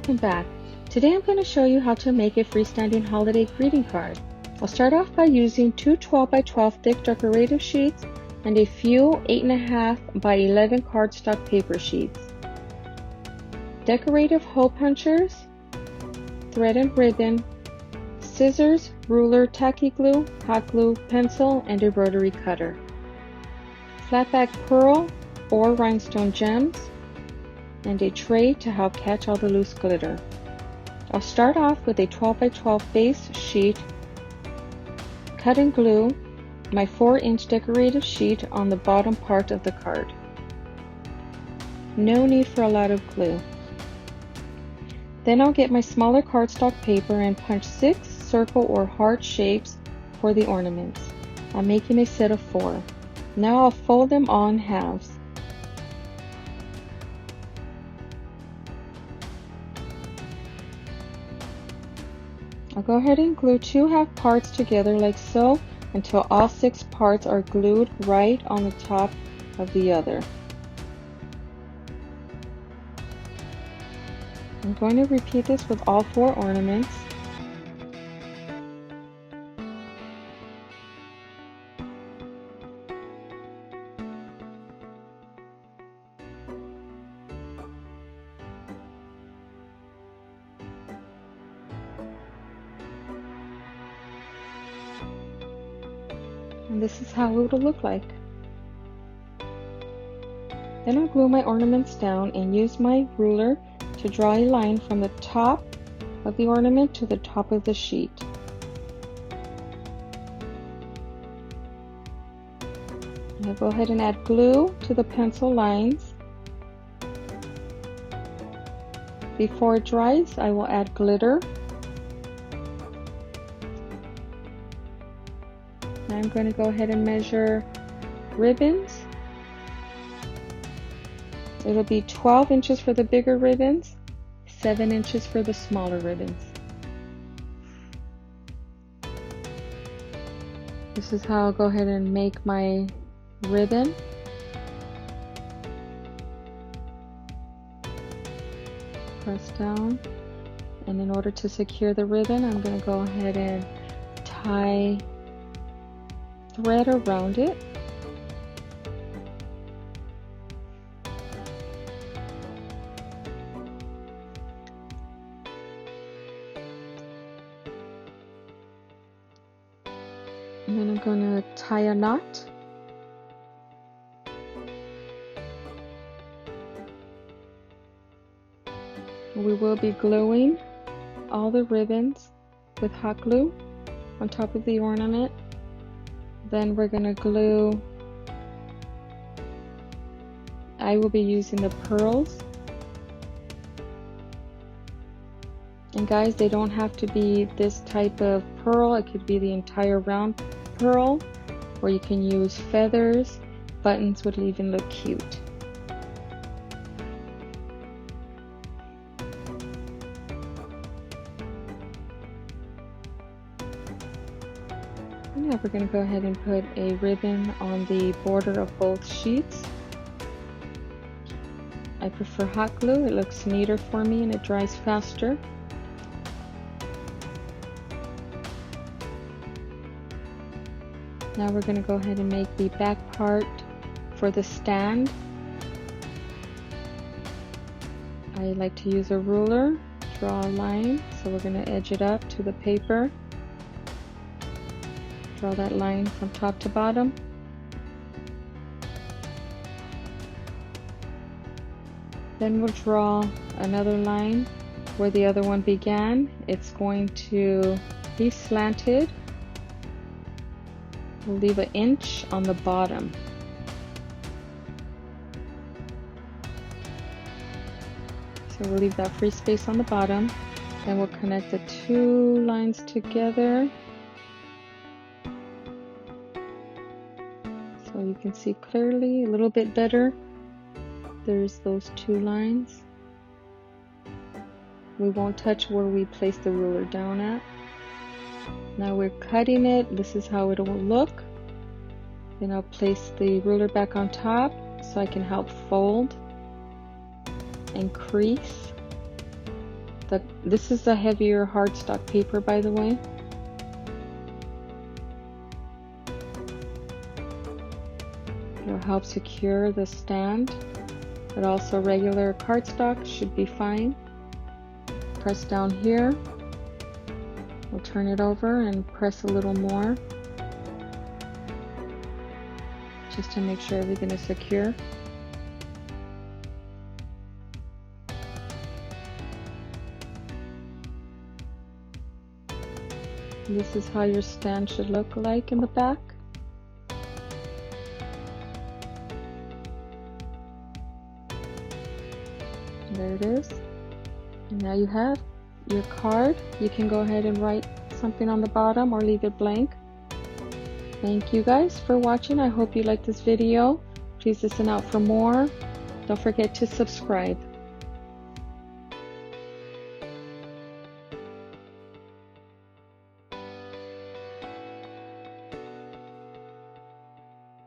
welcome back. Today I'm going to show you how to make a freestanding holiday greeting card. I'll start off by using two 12 by 12 thick decorative sheets and a few 8.5 by 11 cardstock paper sheets. Decorative hole punchers, thread and ribbon, scissors, ruler, tacky glue, hot glue, pencil, and a rotary cutter. Flat back pearl or rhinestone gems, and a tray to help catch all the loose glitter. I'll start off with a 12 by 12 base sheet, cut and glue my 4-inch decorative sheet on the bottom part of the card. No need for a lot of glue. Then I'll get my smaller cardstock paper and punch 6 circle or heart shapes for the ornaments. I'm making a set of 4. Now I'll fold them all in halves. I'll go ahead and glue 2 half parts together like so until all 6 parts are glued right on the top of the other. I'm going to repeat this with all 4 ornaments. And this is how it will look like. Then I'll glue my ornaments down and use my ruler to draw a line from the top of the ornament to the top of the sheet. I'll go ahead and add glue to the pencil lines. Before it dries, I will add glitter. Now I'm going to go ahead and measure ribbons. It'll be 12 inches for the bigger ribbons, 7 inches for the smaller ribbons. This is how I'll go ahead and make my ribbon. Press down, and in order to secure the ribbon, I'm going to go ahead and tie thread around it. And then I'm going to tie a knot. We will be gluing all the ribbons with hot glue on top of the ornament. Then we're going to glue, I will be using the pearls. And guys, they don't have to be this type of pearl. It could be the entire round pearl, or you can use feathers. Buttons would even look cute. Now we're going to go ahead and put a ribbon on the border of both sheets. I prefer hot glue. It looks neater for me and it dries faster. Now we're going to go ahead and make the back part for the stand. I like to use a ruler, draw a line, so we're going to edge it up to the paper. Draw that line from top to bottom. Then we'll draw another line where the other one began. It's going to be slanted. We'll leave an inch on the bottom. So we'll leave that free space on the bottom. Then we'll connect the 2 lines together. So you can see clearly a little bit better. There's those 2 lines. We won't touch where we place the ruler down at. Now we're cutting it. This is how it will look. Then I'll place the ruler back on top so I can help fold and crease. This is a heavier hardstock paper, by the way. It'll help secure the stand, but also regular cardstock should be fine. Press down here. We'll turn it over and press a little more, just to make sure everything is secure. This is how your stand should look like in the back. There it is. And now you have your card. You can go ahead and write something on the bottom or leave it blank. Thank you guys for watching. I hope you liked this video. Please listen out for more. Don't forget to subscribe.